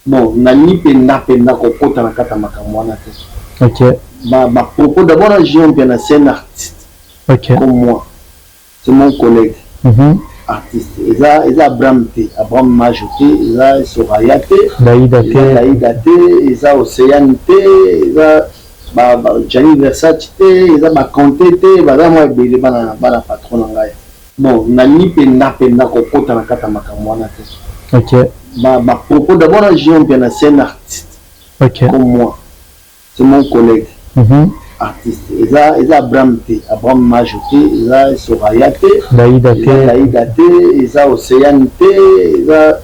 Bon, nani penda kokota na kata makamwana te. Ok. Propos d'abord, j'ai un artiste. Ok. Comme moi. C'est mon collègue. Artiste. Il y a Abraham Majouté, il y a Soraya T, Laïda T, il y a Océane T, il y a Gianni Versace T, il y a Conté T, il y a moi belé bana patron ngai. Bon, nani penda kokota na kata makamwana te. Ok. Propos d'abord, j'ai un artiste. Ok. Comme moi. C'est mon collègue. Artiste. Il y a Abraham Majouté, il y a Soraya T, Laïda T, il y a Océane T, il y a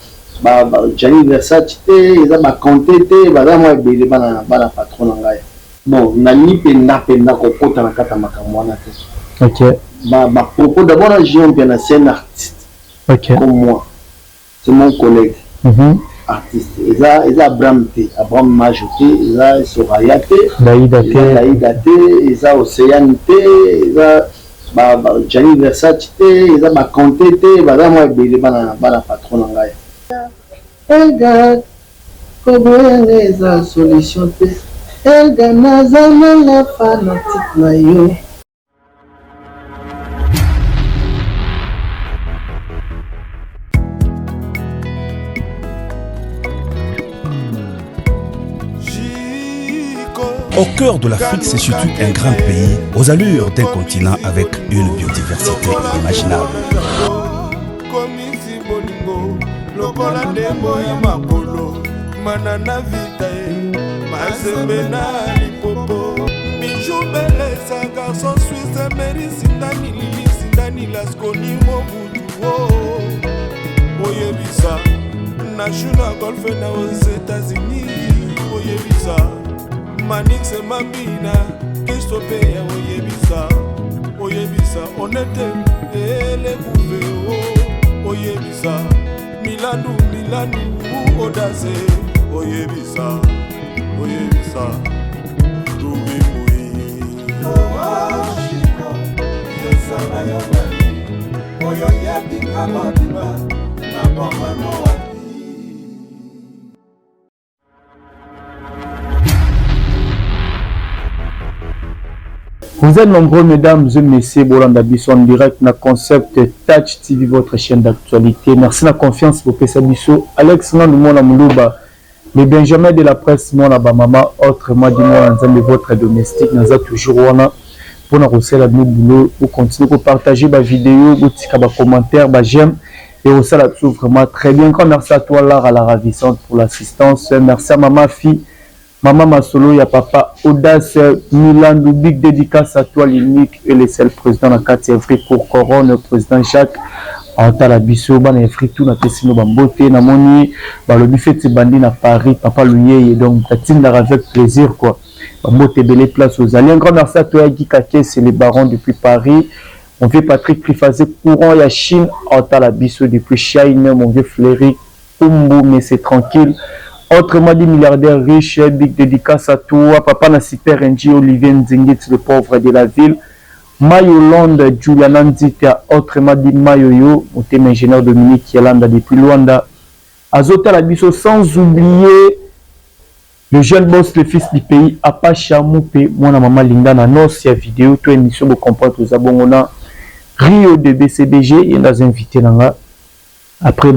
Gianni Versace T, il y a Conté T, il y a moi belé bana patron ngai. Bon, nani penda kokota na kata makamwana te. Ok. Propos d'abord, j'ai un artiste. Ok. Comme moi. C'est mon collègue. Artiste. Il y a Abraham Majouté, il y a Soraya T, Laïda T, il y a Océane T, il y a Gianni Versace T, il y a Conté T, il y a moi belé bana patron ngai. Regarde comment les solutions T. Regarde nazana la fanatique na yo. Au cœur de l'Afrique se situe un grand pays aux allures d'un continent avec une biodiversité inimaginable. National Golf aux États-Unis, Manix et Mamina, Christophe, Oyebisa, honnêteté, et les bouffées, Oyebisa, Milanou, Audace, Oyebisa, Vous êtes nombreux, mesdames et messieurs, Bolanda Bisso en direct na Concept Touch TV, votre chaîne d'actualité. Merci de la confiance pour Pessa Bisso. Alex Nandoumona Moulouba, les Benjamins de la presse, moi, la maman, autrement dit, moi, votre domestique, nous avons toujours pour nous recevoir la boulot, pour continuer pour partager ma vidéo, pour tirer ma commentaire, ma j'aime. Et aussi, là, tout vraiment très bien. Encore merci à toi, Lara, la ravissante, pour l'assistance. Merci à maman, fille. Maman Masolo, ya papa Audace Milan, big dédicace à toi, l'unique et le seul président de la 4e Afrique pour Corona, le président Jacques. Antala Bisso, ban Afrique, tout na Tessino Bambote, na Moni, le buffet de Bandi na Paris, papa Louye, donc Tatine avec plaisir, quoi. Bambote, belle place aux alliés. Un grand merci à toi, Guy Kake, c'est les barons depuis Paris. Mon vieux Patrick Prifazé, courant, ya Chine, Antala Bisso depuis Chine, mon vieux Fléry, Umbo, mais c'est tranquille. Autrement dit, milliardaire riche, big dédicace à toi. Papa na Super NG, Olivier Nzingit, le pauvre de la ville. Mayolande, Juliana Nzita, autrement dit Mayoyo, mon thème ingénieur Dominique Yalanda depuis Luanda. Azota la Bisso, sans oublier le jeune boss, le fils du pays, Apacha Moupé, moi, maman Linda, na nos vidéo, toi, émission, vous comprenez, aux abonnés, Rio de BCBG, il y a des invités là. Après,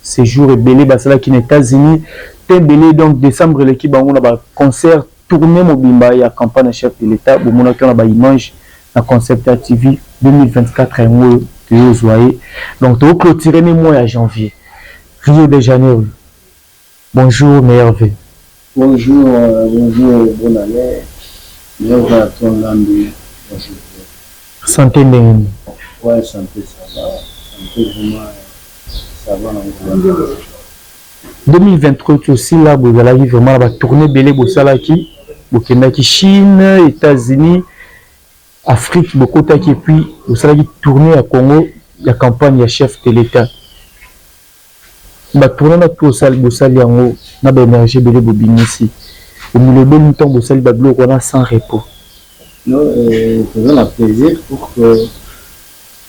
séjour et belé, c'est là qui est aux États-Unis. Belé, donc décembre l'équipe a un concert tourné mobimba et à campagne chef de l'État pour mon accueil à image à Concept TV 2024 et moi que vous voyez donc tout clôturer les mois à janvier Rio de Janeiro. Bonjour Merveille. Bonjour, bonne année. Bienvenue à ton ami. Bonjour. Santé Néine. Ouais, santé ça va. Santé vraiment ça va. 2023 aussi là vous allez vraiment la tournée belé bosalaki bokendaki Chine, États-Unis, Afrique beaucoup et puis vous allez tourner à Congo la campagne ya chef de l'État. Ba tourner na tout ça bosali yango na ba énergie belé bobinisi. Au milieu de temps bosali ba bloc on a sans repos. Non, faisons la plaisir pour que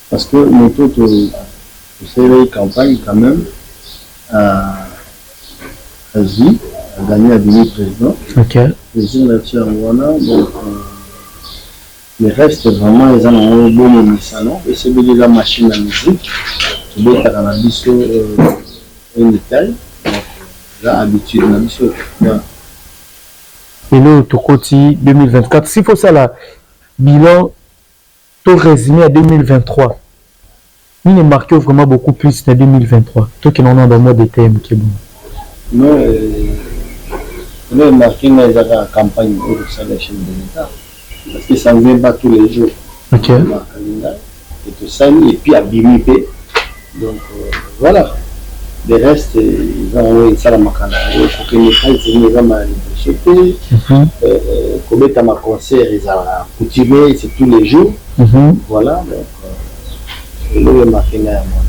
parce que nous tous c'est une campagne quand même. Asie, a gagné à devenir président. Ok. Président là-dessus en Ghana, donc le reste vraiment ils ont un bon émission, et c'est de la machine à musique, c'est de la cannabis en Italie, donc là habitude la musique. Et là, tout côté 2024, s'il faut ça là, bilan, tout résumé à 2023. Il est marqué vraiment beaucoup plus en 2023. Toi qui n'en as dans le mode des thèmes qui est bon. Non, on est marqué dans la campagne pour la chaîne de l'État. Parce que ça ne vient pas tous les jours. Ok. Et tout ça, et puis à Bimipé. Donc voilà. Le reste, ils ont envoyé ça à ma canal. Il faut que les gens ils ont mal choper. Comme étant ma concert, ils ont coutumé, c'est tous les jours. Voilà. Donc, il est marqué dans moi.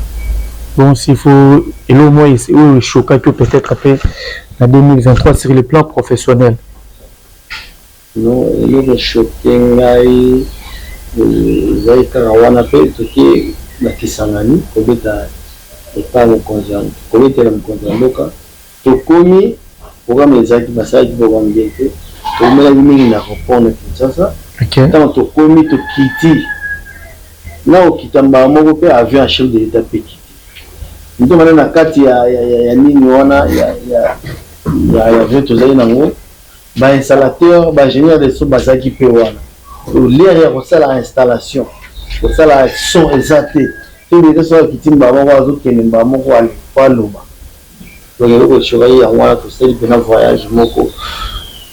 Bon, s'il faut, et là au moins, c'est le choquant que peut-être après en 2023 sur le plan professionnel. Non, il est choqué, il y a un appel qui est Kisangani, comme étant mon conjoint, comme étant mon conjoint, tout comme programme les actes basales qui vont bien faire, tout le monde a répondu à ça. Tant tout comme tout quitter, là au Kitamba, mon père avait un chef de l'État petit. Nous sommes dans la carte, il y a Niniwana, il y a 20 ans, installateur, ingénieur de son bazaki Péwana. L'air est ça la installation, ça la son exact. Tous les deux sont qui tiennent bavon oiseau qui n'aiment pas mon roi pas l'homme. Donc il faut choisir un mois pour ça il peut un voyage moko.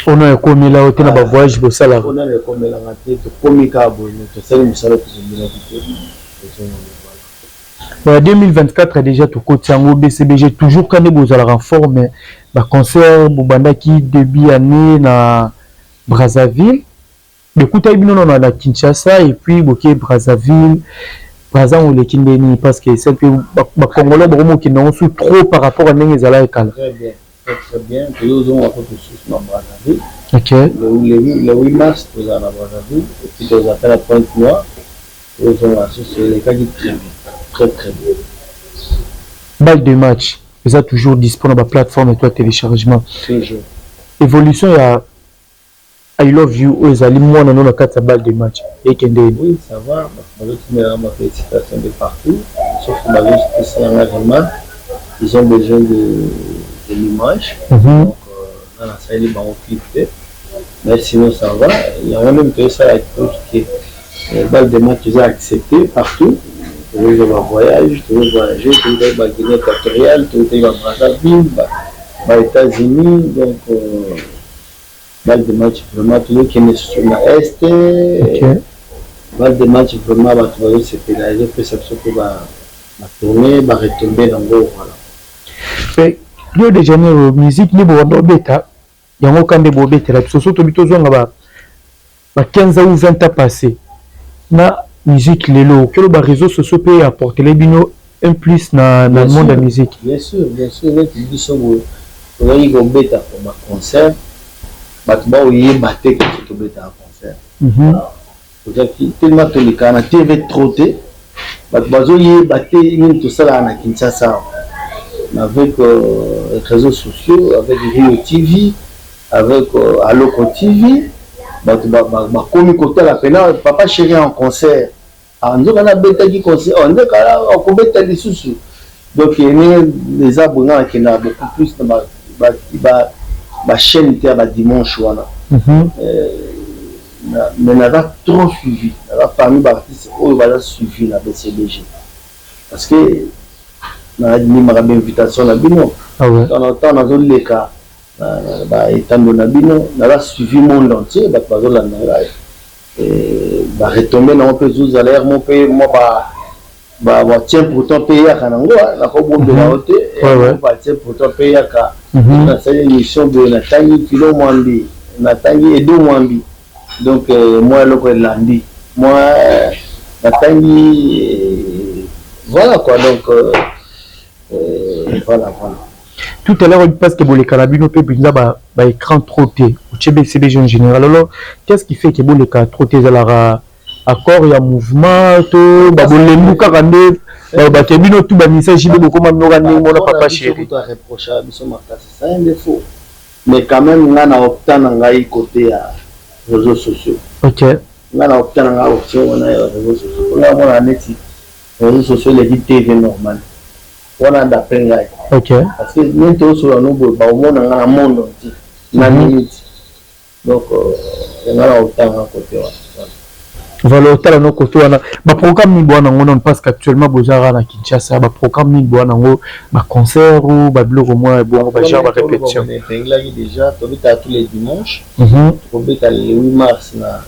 On a commis là au temps de voyage pour ça là. On a commis la raté, commis cabo, tout ça nous savons que c'est 2024 est déjà tout côté en BCBG toujours quand vous allez renfort mais le concert Boubanda qui début année na Brazzaville le coup taille bien on a la Kinshasa et puis Boké Brazzaville Brazza on les kindeni parce que c'est que ba Congolais vraiment qui n'ont sous trop par rapport à n'engez ala ekala. Très bien nous avons un peu plus na Brazzaville. OK. Le 8 mars nous allons à Brazzaville et puis nous appelle à Pointe-Noire nous avons associé les cas qui très bien. Balle de match, vous êtes toujours disponible sur la plateforme et toi téléchargement. Toujours. Évolution il y a I love you aux amis moi dans le cadre de balle de match. Et oui, ça va. Ma félicitation de partout. Sauf que ils ont besoin de l'image. Donc, dans la salle, ils vont occuper. Mais sinon, ça va. Il y a même que ça a été compliqué. Les balles de match, ils ont accepté partout. Tout le monde va voyager, tout le monde va voyager, tout le monde va Guinée équatoriale, tout le monde va Brazzaville, va aux États-Unis. Donc, balle de match vraiment tout le monde qui est sur l'Est. Balle de match vraiment tu vas se pénaliser que ça va tourner, va retomber dans l'eau. Voilà. Rio de Janeiro, musique, ni bon bêta. Il y a aucun de bêta. La société to bito 15 ou 20 ans passés. Na musique lelo, que le réseau social peut apporter les bino un plus dans le monde de la musique. Bien sûr, les disons vous voyez go bêta pour ma concert. Batba ou yé baté que tu bêta à concert. Tellement que les canaux TV trotté, Batbazo yé baté tout ça là à Kinshasa. Avec les réseaux sociaux, avec Rio TV, avec Aloko TV, comme côté la peine, papa chéri en concert. On a un bêta qui concert, on a bêta des sous. Donc il y a des abonnés qui ont beaucoup plus de ma chaîne était à dimanche. Mais on a trop suivi. Parmi les artistes, on a suivi la BCBG. Parce que on a mis ma invitation à Bino. On a donné les cas. Étant donné Bino, on a suivi le monde entier. On a retombé dans un peu de salaire. Mon pays, moi, tiens pourtant payer à Kanango. On a pas bon de la hauteur. On va tiens pourtant payer à Kanango. On a fait une émission de Natangi, Philo Mwambi, Natangi Edo Mwambi. Donc, moi, le coup de Landi. Moi, Natangi. Voilà quoi. Donc, voilà. Tout à l'heure, parce que les carabines peut être écran trotté. Au CBCBG en général. Alors, qu'est-ce qui fait que les carabines trotté à l'accord, il y a mouvement, tout, les moukas Bah kebino tout ba message de beaucoup même n'aura ni mon papa chéri. Tu as reproché à biso makasi, c'est un défaut. Mais quand même on a opté dans ngai côté à réseaux sociaux. OK. On a opté dans ngai option on a réseaux sociaux. On a mon neti réseaux sociaux les TV normal. On a d'après ngai. OK. Parce que nous tous sur nous ba au monde dans le monde entier. Na minute. Donc on a opté dans côté là. Voilà, au talent côté wana ba programme ni bwana ngona parce qu'actuellement bozara na Kinshasa ba programme ni bwana ngo ba concert ou ba blog au moins bon ba genre ba répétition. On est déjà tous les dimanches. On est le 8 mars na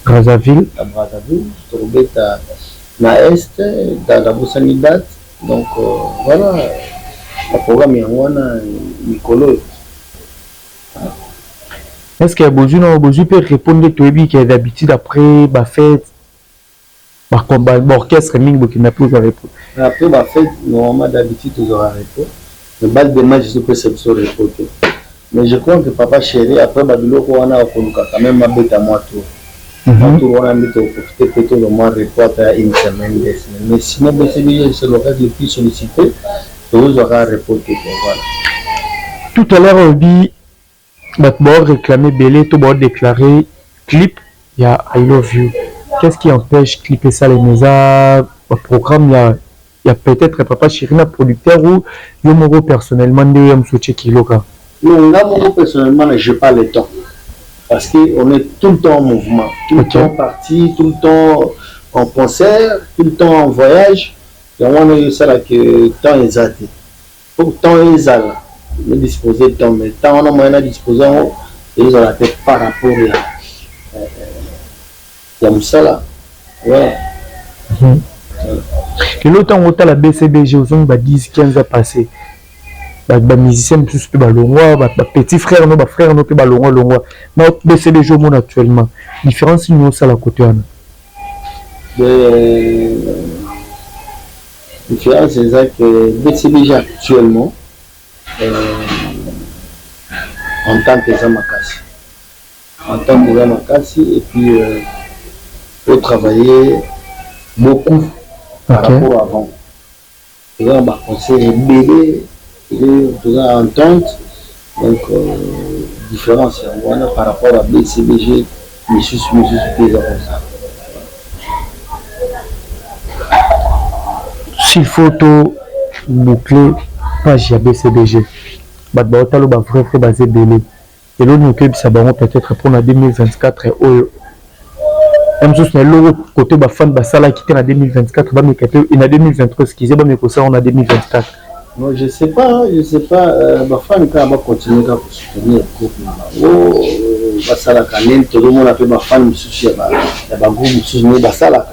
Brazzaville, on est na Est dans la Boussanidat. Donc voilà, le programme est wana Nicolo. Est-ce qu'il y a besoin de répondre à lui qui est d'habitude après la fête, l'orchestre qui n'a plus de repos? Après la fête, normalement d'habitude, tu auras repos. Le bal de match, je peux se repos. Mais je crois que papa chéri, après Babylone, on a quand même ma bête à moi tout. On a mis au profiter plutôt le mois repos à une semaine, 2 semaines. Mais sinon, c'est le reste le plus sollicité, vous aurez repos. Tout à l'heure, on dit. D'abord réclamer Belé, tout d'abord déclarer clip, il y a I Love You. Qu'est-ce qui empêche de clipper ça les médias, le programme, il y a peut-être papa Chirina producteur ou Yomoro personnellement de Yom Soche Kiloka. Non, là moi personnellement je n'ai pas le temps. Parce qu'on est tout le temps en mouvement, tout le temps parti, tout le temps en concert, tout le temps en voyage. Et on a eu ça là que le temps est zaté. Pourtant ils ont me disposer de temps, mais tant on a moyen de disposer, ils ont la tête par rapport à Moussala. Voilà. Et l'autre on a la BCBG, aux ont 10-15 ans passé. Les musiciens ne sont pas longs, les petits frères ne sont pas longs. Mais BCBG au monde actuellement, la différence c'est nous ça la côté. La différence c'est ça que BCBG actuellement, en tant que Zamakasi. En tant que Zamakasi, et puis il faut travailler beaucoup par rapport à avant. Il y a un conseil bébé, il y a une entente, donc différence par rapport à BCBG, monsieur comme ça. S'il faut tout boucler, page à BCBG. Bah talo ba vrai basé belé et l'on nous ça peut-être pour la 2024 et même chose na logo côté ba fan ba sala quitter en 2024 ba me quitter en 2023 excusez ba me ko ça on a 2024. Non je sais pas ba fan ka ba continuer à soutenir le groupe ba sala kanen tout le monde a fait ba fan souci ba groupe souci ba sala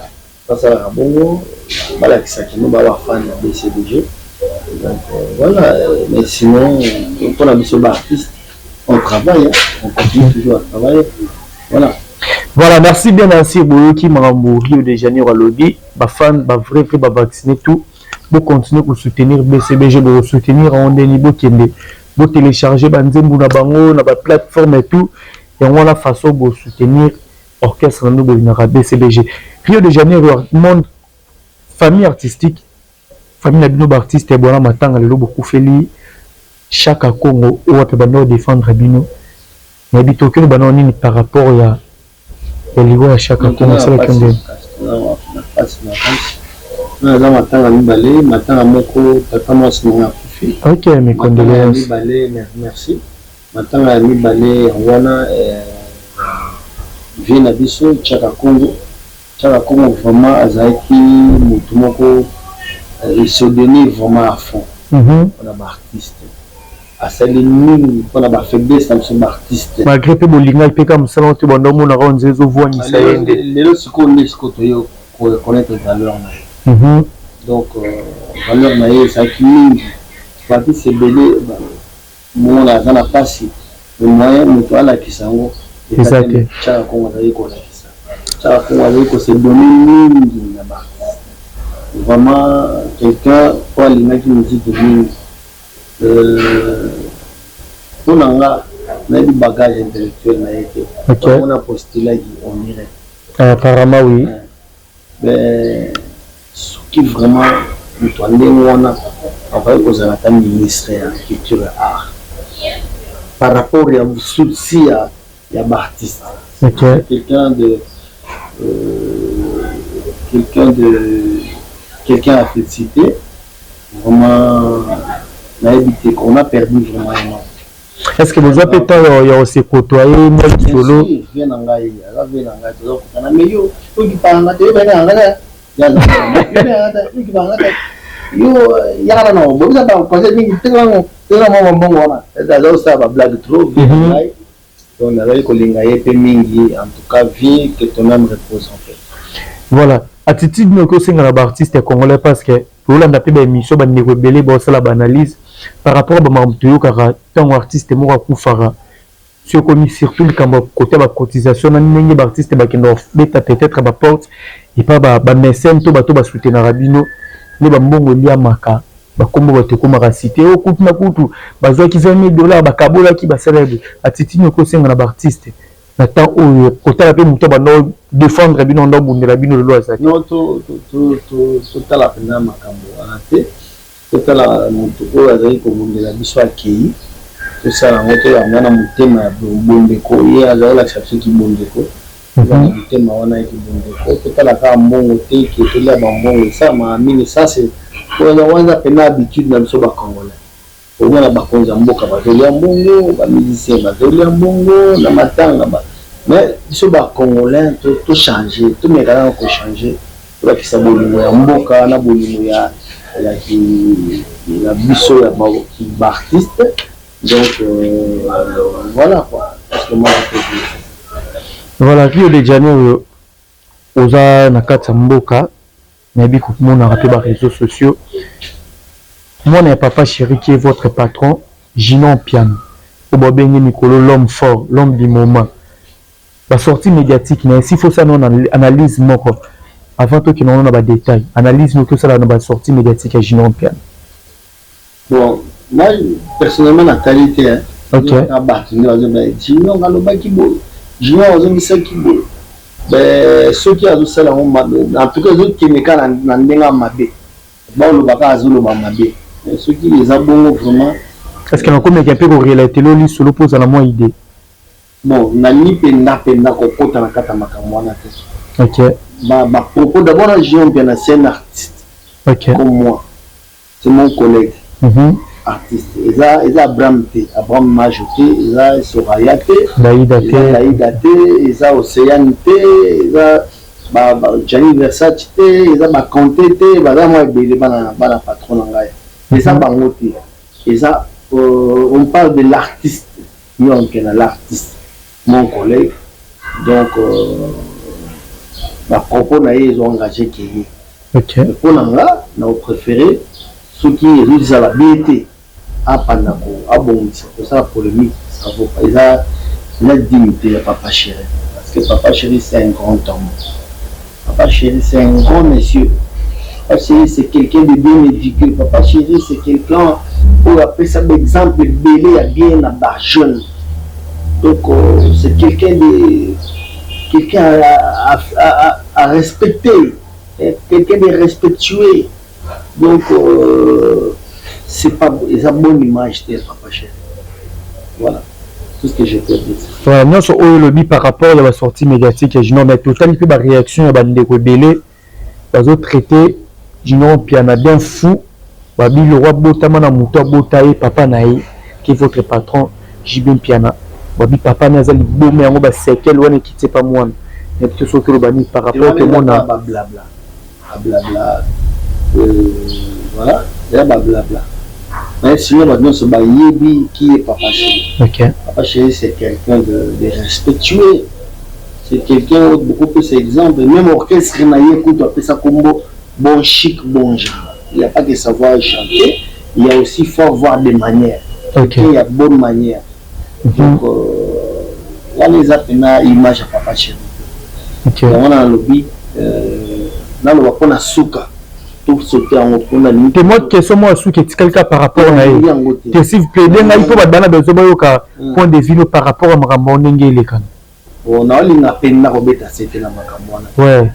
bongo ba la kisaki no ba fan de BCBG. Donc voilà, mais sinon, pour la mission d'artiste, on travaille, on continue toujours à travailler. Voilà. Voilà, merci bien Nancy Boyoki, Marambo, Rio de Janeiro à Lodi. Ba fan, ba vrai, ba vacciner tout. Pour continuer pour soutenir BCBG, pour soutenir en niveau qui est pour télécharger Banzembu na bango, na ba plateforme et tout. Et on a la façon pour soutenir orchestre nous pour BCBG. Rio de Janeiro, monde famille artistique. Famille Nabino artiste et bon matin le beaucoup feli chaque Congo ou à bano défendre Bino n'habite aucun banoni par rapport à l'ego à chaque Congo c'est le Congo non matin à Mibalé matin à Moko papa moi c'est mon affi. OK mes condoléances Mibalé merci matin à Mibalé wana vient à biso chaque Congo vraiment azaki mutu moko il se donnait vraiment à fond. On a un artiste. À celle nous, on a une faiblesse dans ce artiste. Malgré que Bolinga il peut comme ça, on te demande on a rendu des voix ni ça. Les autres ce qu'on est ce qu'on doit connaître valeur. Donc valeur naïe ça qui parti c'est belé. Mon on a passé. Le moyen nous toi là qui s'en c'est ça. Chaque qu'on a eu qu'on a ça. Chaque qu'on a eu qu'on s'est donné là-bas. Vraiment quelqu'un pour les mecs qui nous dit on a du bagage intellectuel on a postulé on irait apparemment oui mais ce qui vraiment mutu ndenge wana akoki kozala ata ministre ya culture et art par rapport ya souci ya baartiste. Quelqu'un à féliciter. Vraiment, on a perdu vraiment énormément. Est-ce que les appétents ont se côtoyé moi solo? Viens en Gaïa, là viens en Gaïa, mais yo qui parle là, tu viens en Gaïa, yo yara non, bon ça pas parce que ni tellement bon voilà, là ça va blague trop bien Gaïa. On a vu que l'Ingaïa était mingi, en tout cas vie que ton âme repose en fait. Voilà, attitude nous que c'est un artiste congolais parce que pour l'andapé des émissions ba ne rebelle ba ça la banalise par rapport à Mamtuyo car tant artiste moi kufara sur comme surtout le camp côté ba cotisation na ndenge ba artiste ba kendo beta peut-être ba porte et pas ba mécène to ba soutenir rabino les ba mbongo lia maka ba kombo ba te koma cité au kutu na kutu ba zo ki $20 ba kabola ki ba célèbre attitude nous que c'est un artiste Nathan ou côté la paix muto ba no défendre bino ndo bundela bino le loi ça non to la pena makambo ate to la muto ko azali ko bundela biso akei to sala ngoto ya ngana mutema ya bondeko ye azali la chercher ki bondeko ya mutema wana ki bondeko to la ka mbongo te ki to la mbongo ça ma mini ça c'est pour la wanza pena habitude na biso ba congolais au moins la bakonza mboka ba tolia mbongo ba musicien ba tolia mbongo na matanga ba mais biso ba congolais to changer to mekana ko changer pour que ça bolingo ya mboka na bolingo ya biso ya ba artiste donc voilà quoi parce que moi je peux dire voilà Rio de Janeiro oza na kati mboka na bi ko mona rapé ba réseaux sociaux moi na papa chéri qui est votre patron Ginon Piano au bengi Nicolo l'homme fort l'homme du moment. La sortie médiatique, mais s'il faut ça, non analyse moko. Avant tout, qu'il n'en a pas de détails. Analyse nous que ça, dans la sortie médiatique à Ginon Piano. Bon, moi, personnellement, la qualité, ok. Ginon, ceux qui ont ça, en tout cas, ceux qui ne sont pas ceux qui les ont vraiment. Est-ce qu'il y a encore quelqu'un qui a réalité là, sur l'oppose à la moins idée? Bon, nani penda ko kota na kata makamwana te. OK. Bah propos d'abord Ginon Piano c'est un artiste. OK. Comme moi. C'est mon collègue. Artiste. Ils a Abraham Majouté, ils a Soraya T, Daïda T, ils a Océane T, ils a Gianni Versace T, ils a Conte T, bah moi belé bana patron ngai. Ils a bango T. Ils a on parle de l'artiste. Ginon Piano l'artiste. Mon collègue, donc à propos ils ont engagé qui ok pour là nous préféré ceux qui disent à la BT à Panako à bon c'est ça polémique ça vaut pas il a dignité à Papa Chéri parce que Papa Chéri c'est un grand homme. Papa Chéri c'est un grand monsieur. Papa Chéri c'est quelqu'un de bien éduqué. Papa Chéri c'est quelqu'un pour appeler ça d'exemple belé à bien à bas jeune. Donc c'est quelqu'un à respecter, quelqu'un de respectueux. Donc c'est pas ils ont bonne image de Papa Chéri. Voilà tout ce que je peux dire. Voilà, nous sur le lobby par rapport à la sortie médiatique et Ginon mais total peu la réaction à bande rebelle les autres traités Ginon Piano bien fou babi le roi botama na muto botaye papa naï qui est votre patron Ginon Piano. Babi papa nazali bomé yango ba sekel wana kité pas moi mais tout ce que le bani par rapport que mon a blabla voilà il y a blabla mais sinon maintenant ce bayebi qui est Papa Chéri. OK. Papa Chéri c'est quelqu'un de respectueux, c'est quelqu'un beaucoup plus exemple même orchestre naïe écoute après ça comme bon chic bon genre il n'y a pas que savoir chanter il y a aussi faut voir des manières. OK. Il y a bonne manière. Donc là les appels image à Papa Chéri. OK. On a le lobby là on va prendre souka tout sauter en on a te moi question moi souka quelqu'un par rapport à que s'il vous plaît il faut bana besoin ka point de vue par rapport à makambo ndenge les kan on a linga pena ko beta c'était na makambo wana ouais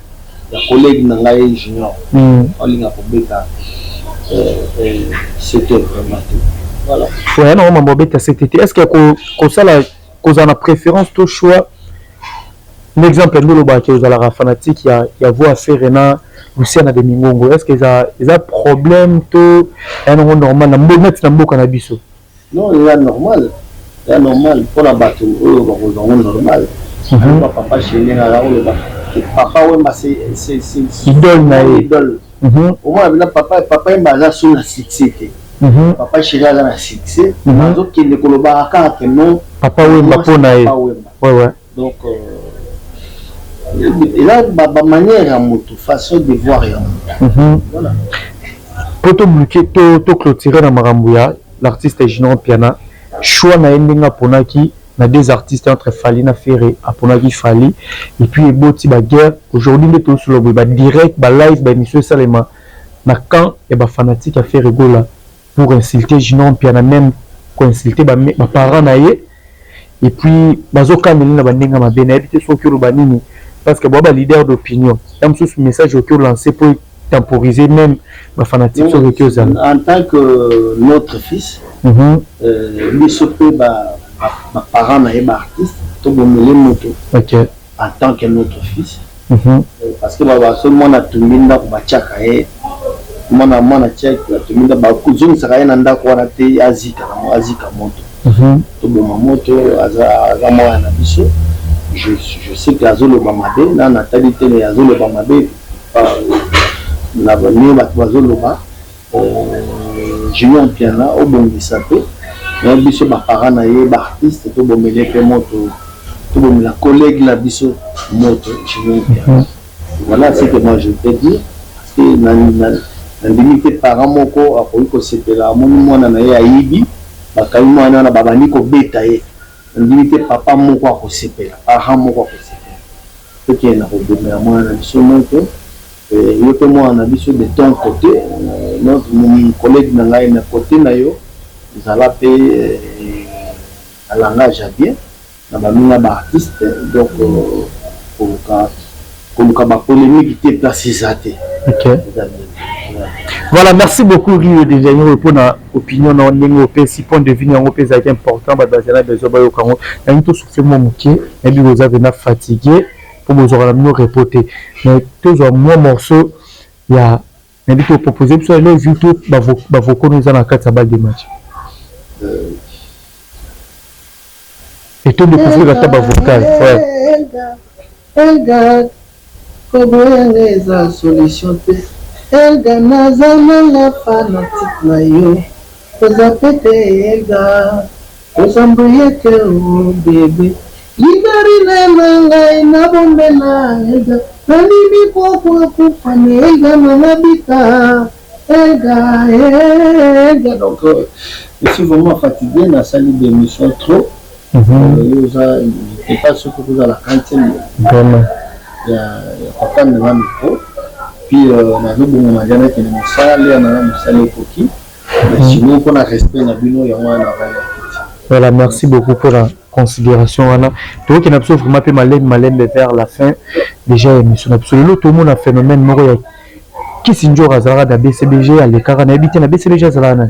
ya collègue na ngai junior on linga ko beta c'était vraiment tout. Voilà. Ouais, non, maman bête à cet été. Est-ce que cause a préférence au choix? Un exemple, nous le bâtiment aux alara fanatique, il y a voix à faire na Luciana de Mingongo. Est-ce qu'ils a problème tout un normal na mettre na mboka na biso? Non, il est normal. Il est normal pour la bateau, normal. Papa chez les papa ouais c'est idole na idole. Au moins papa est basé sur la succès. Papa chez la succès. Donc qui ne collabore pas que non. Papa ouais mapona ouais ouais. Donc il a ma manière à moto, façon de voir et voilà. Pour te bloquer, te clôturer dans Marambuya, l'artiste Junior Piana, choix na endinga ponaki na des artistes entre Fali na Ferré, à ponaki Fali, et puis Eboti ba guerre. Aujourd'hui, nous tous sur le ba direct, ba live, ba émission Salema, na quand et ba fanatique à faire rigola pour insulter Junior Piana, même pour insulter ba parents na ye, et puis bazoka melina ba ndinga ma bena, éviter so que le banini. Parce que moi, leader d'opinion, il y a un message qui est lancé pour temporiser même ma fanatique. En tant que notre fils, lui s'occupe de ma parent et artiste, tout le monde en tant que notre fils. Parce que seulement na tuminda ko bachaka mwana check la tuminda ba kuzuni saka na ndako wana te azika moto. To boma moto aza mwana biso. Je sais que Azolo Bamade, là, Nathalie Télé, Azolo Bamade, la venue, Azolo Ba, Junior Piana, au bon Bissapé, mais Bisso Baparana, artiste, tout bon mêlé, moto, tout bon la collègue, la Bisso, moto, Junior Piana. Voilà ce que moi je peux dire, parce que la limite par un moko, après que c'était là, mon nom, on a Ibi, Bakaïmo, on a Babaniko Betaye. Limité papa mon quoi que c'est père, parent mon quoi que c'est père. Ce qui est là au bout de la moine, sur mon côté, et moi on a vu sur de ton côté, notre mon collègue n'a pas un côté naïo, ils allaient payer à langage à bien, dans la mine artiste, donc pour le polémique qui était placée. Ok. Voilà, merci beaucoup Rio de Janeiro pour notre opinion dans le si point de vue en européen est important bah dans besoin ba yokango na nto souffle mon moké et puis vous avez fatigué pour vous aura nous reporter mais tous un morceau il y a mais vous proposer sur les vidéos bah vous connaissez dans 4 balle de match et tout découvrir la table vocale ouais comment les solutions Elga nazana la fanatique na yo Koza pete elga Koza mboyeke o bebe Lidari nanga ina bombe na elga Nalimi poko kufane elga manabita Elga Donc je suis vraiment fatigué na salle d'émission trop Je n'étais pas sûr que vous à la cantine Il y a papa de ma micro puis on a vu bon magana qui nous sale on a nous sale coquille sinon qu'on a respect na bino ya mwana voilà merci beaucoup pour la considération Anna toi qui n'a pas vraiment peu malem vers la fin déjà émission absolument tout le monde a phénomène moko qui sinjo razara da BCBG à l'écart na habité na BCBG zalana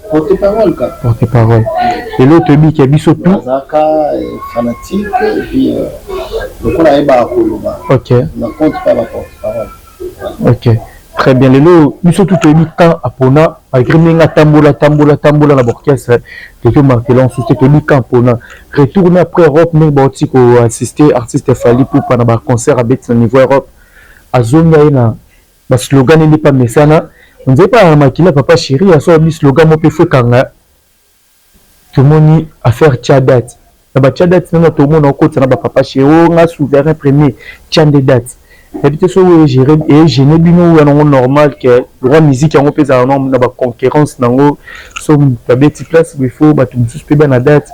porte-parole et l'autre bi qui a biso tout zaka fanatique et puis donc on a eba koloba OK on compte pas la porte-parole. Ok, très bien. Les lots, nous sommes tous les mi-temps à Pona, malgré que tambola la orchestre, que Martelon sous ce mi-temps Pona. Retourner après Europe, mais Bautiko assister artiste Fali pour prendre un concert à Betts au niveau Europe. À Zonga, le slogan n'est pas messana. On ne sait pas à papa chéri, à son slogan, mon peu kanga. Tout le monde a faire Tchadat. Tout le monde a côté, papa chéri, on a souverain premier, Tchadat. Habiter sur gérer et gêner bino ou normal que droit musique en pèse à nombre na ba concurrence nango so ba beti place il faut ba tout suspect ben la date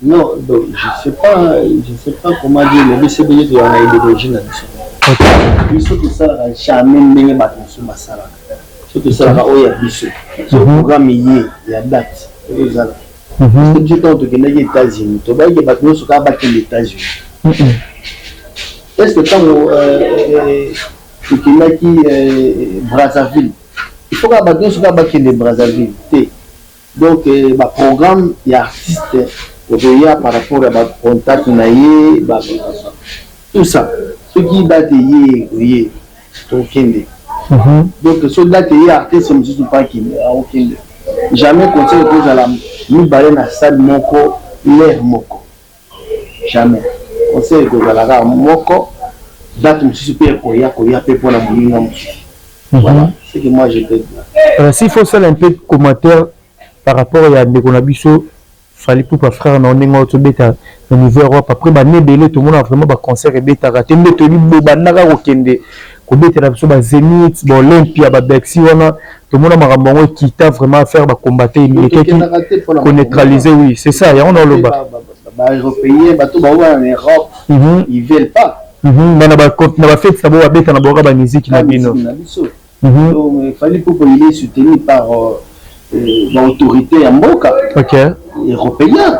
non donc je sais pas comment dire le BCBG de la idéologie na biso il faut que ça jamais ndenge ba tout ba sala surtout ça ba oya biso so programme yi ya date ezala parce que je tente que les États-Unis to ba ke ba tout so ka ba les États-Unis est-ce que quand tu qui Brazzaville il faut que bateau soit baqué de Brazzaville. Donc le programme et artiste par rapport à contact naïe, tout ça. Ce qui date hier, donc ce date hier artiste ne sont pas qui jamais conseil que à la nous baller na salle moko l'air moko. Jamais. Conseil que à la moko date me super koya pour la moulina. Voilà, c'est que moi je peux dire. S'il faut faire un peu de commentaire par rapport à Ndekonabiso, fallait pour pas frère non n'importe bêta au niveau Europe après bah nebelé tout le monde a vraiment bah concert et bêta raté mais tout le monde bandaga au kende ko bêta la biso bah Zénith bah Olympia bah Bexi wana tout le monde a marambongo qui t'a vraiment faire bah combattre une équipe qu'on neutraliser oui c'est ça y a on dans le bas bah européen bah tout bah ouais en Europe ils veulent pas mais na ba fait ça bah bêta na boka ba musique na bino donc il fallait pour il est soutenu par l'autorité en Boka européen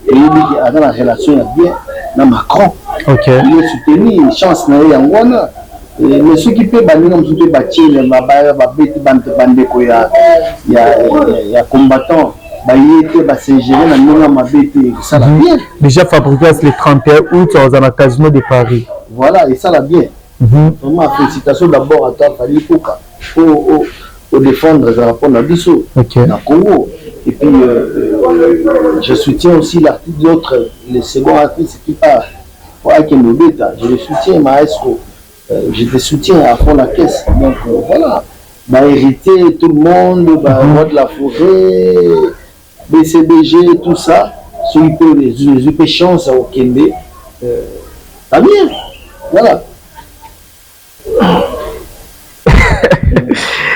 et il a dans la relation bien dans Macron il est soutenu une chance na yangwana mais ceux qui peut banner comme tout bâtir les bandeko ya combattant bah il était bah c'est géré dans le mabete ça va bien déjà fabriqué le 31 août dans un casino de Paris voilà et ça va bien vraiment félicitations d'abord à toi Fali Pouka pour défendre les rapports dans le Congo. Et puis, je soutiens aussi l'artiste d'autres, les seconds artistes qui parlent. Je le soutiens, Maestro. Je te soutiens à fond la caisse. Donc, voilà. Hériter tout le monde, Roi de la Forêt, BCBG, tout ça. Ceux qui peuvent chance au Kende. Pas bien. Voilà.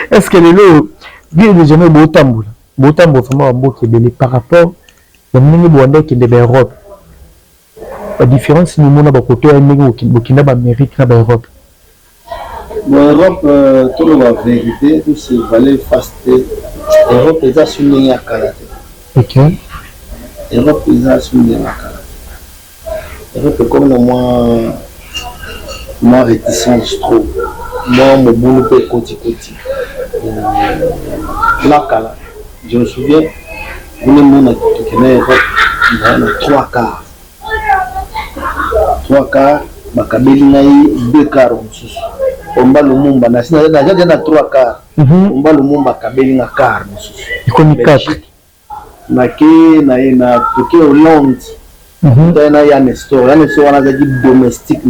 Est-ce que les lots, bien déjà beau tambour vraiment beau qui est par rapport à l'Europe qui est de l'Europe. La différence nous montre à côté de Burkina Amérique et l'Europe. L'Europe, tout le vérité, tout ce valait fast. L'Europe est assumée à Canada. L'Europe est assumée à Canada. L'Europe est comme moi réticent, je trouve. Moi, mon boulot peut côté. Là, je me souviens, nous avons trois quarts. Trois quarts, deux quarts. On va le monde, on a trois quarts. On va le monde, on a quart. Il y a quatre. Na Hollande. Il y a un store domestique.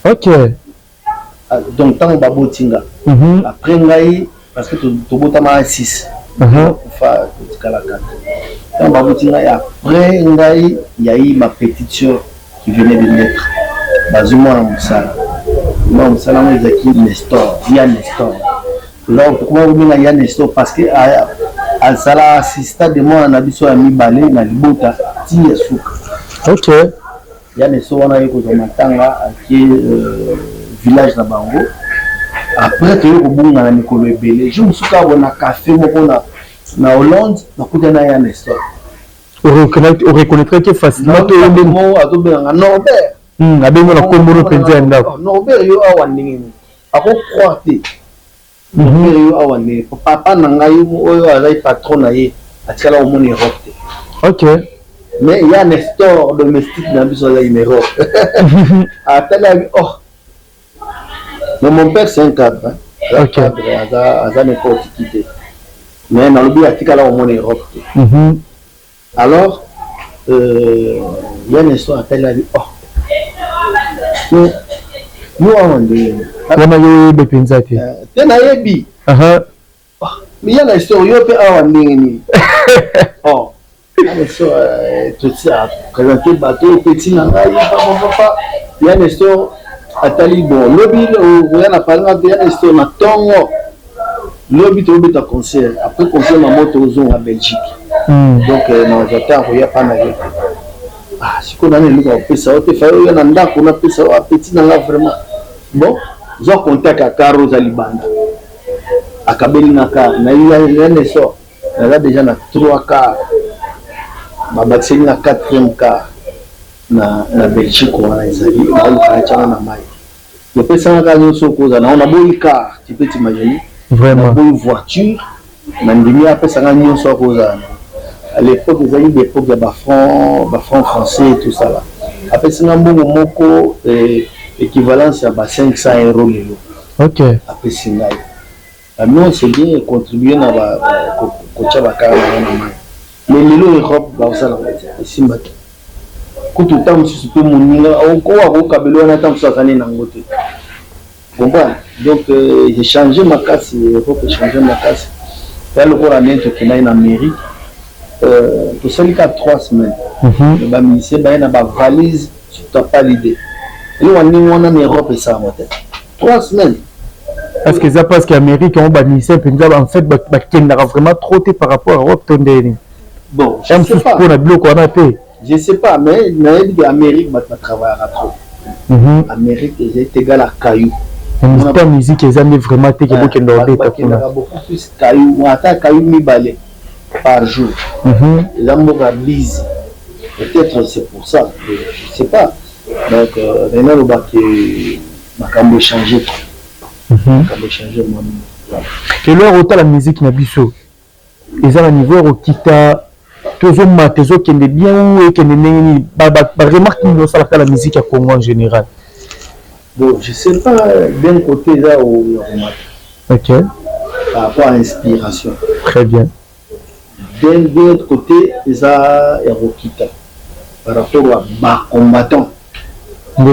Ok. Donc, tant que Babotinga. Après, parce que tu as 6. Tant que Babotinga, après, il y a eu ma petite soeur qui venait de naître. Bazuma Moussala. Moi, Moussala, il y a Nestor. Il y a Nestor. Là, pourquoi il y a Nestor? Parce que à Sala, assistant de moi, on a vu sur un balai, on a vu Bota, Tia Souk. Ok. Il y a Nestor, on a eu Kozomatanga, qui est village na Bango. Après que au bon na Nicolo Ebele, je me suis dit on a café na Hollande, na kuta na ya Nestor. On reconnaîtrait que facilement to le mot a to bien Norbert. Abemo na komboro penza ndako. Norbert yo awani. Ako croité. Norbert yo awani. Papa na ngai oyo azai patron na ye atikala au monde Europe. OK. Mais il y a Nestor domestique na biso la Europe. Atala oh. Mais mon père, c'est un cadre. Ok. Il n'est pas quitté. Mais dans le but, il y a au monde Europe. Alors, il y a une histoire à la vie. Oh. Nous avons dit. On a eu des pinzate. Il y a une bi. Mais il y a une histoire. Il y a une oh. Il y a une histoire. Tout ça. Présenter bateau, petit nanga. Il y a une histoire. Atali bon lobby ou rien à parler de histoire na tongo lobby to beta concert après concert na moto aux en Belgique donc non j'attends il y a pas na si qu'on a le look on peut ça te faire il y a ndako na pesa petit na vraiment bon zo contact à Caro Zalibanda akabeli na car na il y a ne so là déjà na 3 quarts ba batsi na 4e quart na Belgique wana ezali na ukachana na mai. Le pesa ngalo sokoza na ona boika tu peux t'imaginer Vraiment. Une voiture, Nandimi après ça a mis soit Rosa. À l'époque, ils avaient l'époque de francs français et tout ça là. Après c'est un bon moko équivalence à 500 €. Ok. Après c'est là. Nous c'est bien contribuer à la coach bakara mais lelo Europe ba ça là simba ko tout temps sur tout moninga ko kabelo na temps ça kané nangote. Comprends? Donc j'ai changé ma casse, Europe j'ai changé ma casse. Là le cours année qui est en Amérique pour celui qui a 3 semaines. Le ba ministère ba na ba valise, tu t'as pas l'idée. Et là on est en Europe et ça moi 3 semaines. Parce que ça parce qu'Amérique on bannissait en fait qui n'a vraiment trotté par rapport à Europe tondé. Bon, je sais pas. Je sais pas mais l'Amérique va travailler à trop. Amérique est égal à caillou. La musique est vraiment technique qui est beaucoup plus caillou, on attaque caillou mi balai par jour. Les amours à bise. Peut-être c'est pour ça, je sais pas. Donc maintenant le bac m'a quand même changé. Et là autant la musique n'a biso ils ont un niveau au kita toujours matezo qui est bien ou qui est remarque nous ça la musique à Congo en général. Bon je sais pas d'un côté là où ok par rapport à l'inspiration très bien d'un autre côté ils ont Erokita par rapport à bas combattants. Ils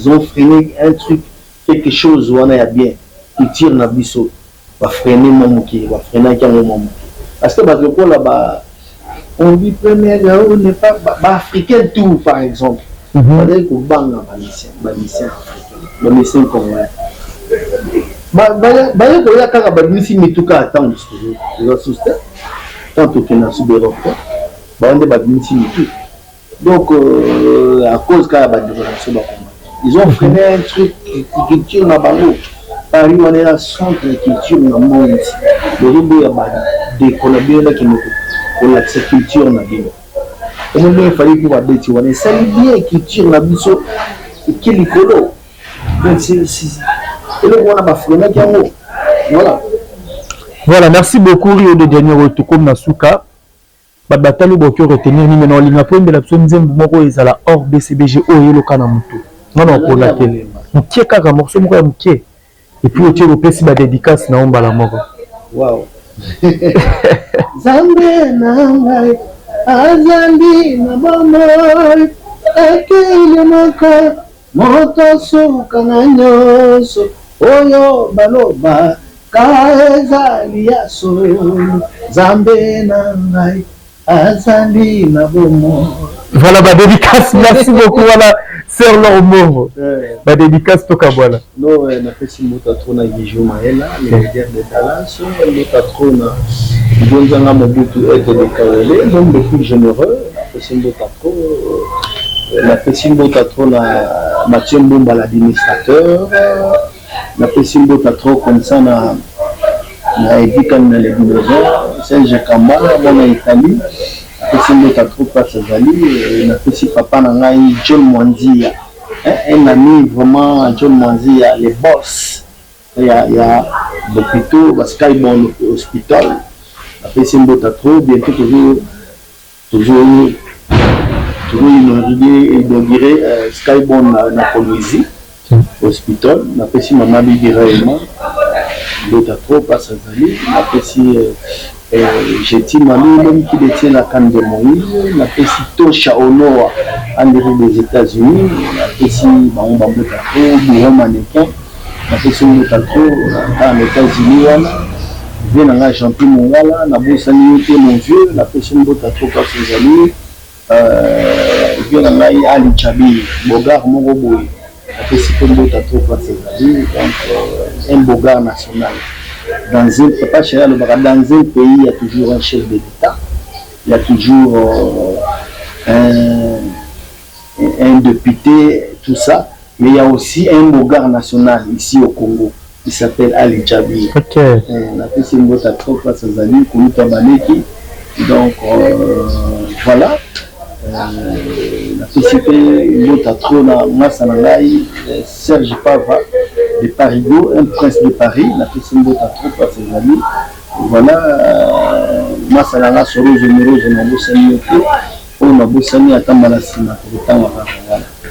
ont freiné un truc, quelque chose où on est bien. Ils tirent na biso, va freiner mon mouki, va freiner mon mouki. Parce que là-bas, on dit premier on n'est pas africain tout par exemple. On dit qu'on bang un Malicien congolais. Il y a quand même mais tout cas attendre ils ont soutenu tant que n'a subero. On dit donc, à cause ils ont freiné un truc qui culture na bango. Paris, on est à centre de culture dans le monde. Le Rimbo a des collaborateurs qui nous ont cette culture na bango. Il fallait pour abéti, on est salut bien culture na biso qui l'icolo. Donc c'est et le on a pas freiné qui en haut. Voilà. Voilà, merci beaucoup Rio de Janeiro tout comme Nasuka. Batalo boki retenir ni maintenant linga pombe la personne nzembo moko ezala hors BCBG oyo loka na mutu ngana ko la télé mukie kaka morceau moko ya mukie et puis otie opesi ba dédicace na omba la moko wow zambe na ngai azali na bomoy akili moko moto suka na nyoso oyo baloba kaezali ya so zambe na ngai. Voilà ma dédicace, merci beaucoup, voilà, Sœur Lormo. Ma dédicace, toka voilà. Non, on a fait si mot à trop na Guijou Maëla, les médias de Dallas, mot à trop na Gonzanga Mobutu et de Kaolé, donc beaucoup généreux, on a fait si mot à trop, on a fait si mot à trop na Mathieu Mbomba l'administrateur, on a fait si mot à trop comme ça na Eddie Kamina les dinosaures, Serge Kamba, mon Italie, c'est une autre troupe à Sazali, on a fait si papa n'a John Mwanzia, un ami vraiment John Mwanzia, les boss, il y a l'hôpital, Skybone Hospital, on a fait si une autre troupe, bientôt toujours inauguré Skybone na Colombie, hospital, on a fait si maman Bibi réellement. D'autres trop à Sazali, on a fait si j'ai Mami, l'homme qui détient la canne de Moïse, on a fait si Tosha Honor en des États-Unis, on a fait si Mahomba Motato, Bureau Mannequin, on a fait si Motato aux États-Unis, on a Jean-Pierre Mongala, on a Boussani, mon vieux, on a fait si Motato à Sazali, on a Ali Chabi, Bogar Moroboy. Donc un bogard national. Dans un pays, il y a toujours un chef de l'État, il y a toujours un député, tout ça, mais il y a aussi un bogard national ici au Congo, qui s'appelle Ali Djabi. On a fait ce mot à trop face à Zali, donc voilà. On a participé à trop na Massanangai, Serge Pava, de Parigo, un prince de Paris, la personne de ta troupe à ses amis. Voilà, moi ça l'a solo généreux, je n'ai pas salué. On a beau saluer à Tambalasina pour le temps.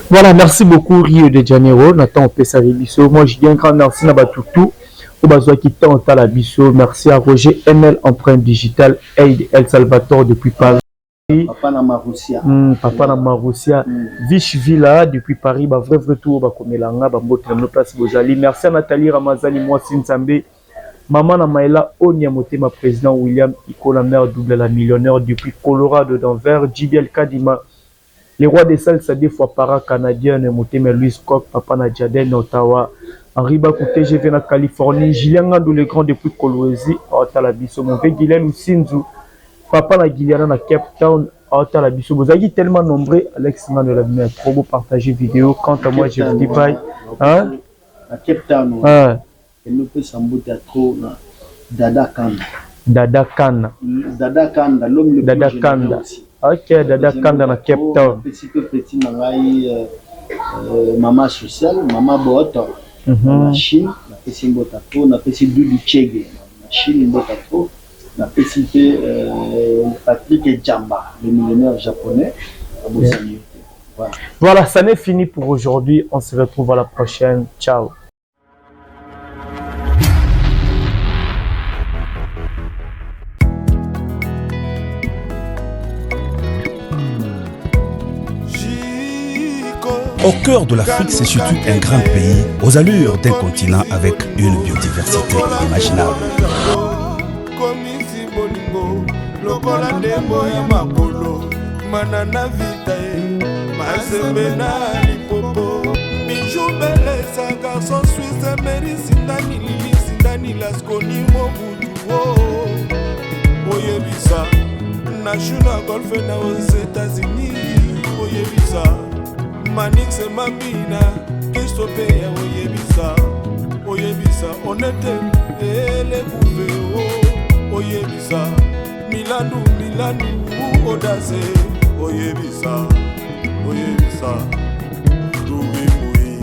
Voilà, merci beaucoup Rio de Janeiro. Nathan Pessa Bisso. Moi je dis un grand merci à Batoutou. Au besoin qui tente à la Bisso. Merci à Roger ML Empreinte Digitale, Aide El Salvatore depuis Paris. Papa na Marussia. Papa na Marussia. Vish Villa depuis Paris. Bah vrai tour bah comme l'anga bah mbote na place Bozali. Merci à Nathalie Ramazani moi Sinzambe. Maman na Maïla Onyamote ma président William Iko la mère double la millionnaire depuis Colorado Denver. JBL Kadima. Les rois des salles, ça des fois para canadien, Motema Louis Coq, Papa na Jaden Ottawa, Henri Bakouté, je viens en Californie, Julien Gandou le grand depuis Kolwezi, Otalabiso, mon père Guylaine Ousinzu, Papa na Guyliana na Cape Town, Otalabiso. Vous avez tellement nombreux, Alex Nan de la vie, trop beau partager vidéo. Quant à moi, je vous dis bye. Hein? À Cape Town, et nous peut s'embouter trop Dada Kanda. Dada Kanda. Dada Kanda, l'homme le Dada plus Kanda. aussi. Ok, Dada Kanda na Cape Town. Petit Nangai, maman sociale, maman Boto, la Chine, la petite Botato, la petite Dudu Tchege, la Chine Botato, la petite Patrick Djamba, le millionnaire japonais, à Bosanie. Voilà, ça n'est fini pour aujourd'hui. On se retrouve à la prochaine. Ciao. Au cœur de l'Afrique, c'est surtout un grand pays, aux allures d'un continent avec une biodiversité inimaginable. Manix Mambina, Kistopea, Oyebisa, Onete, Ele Bouveo, Oyebisa, Milanu, Odaze, Oyebisa, Louis Mouy.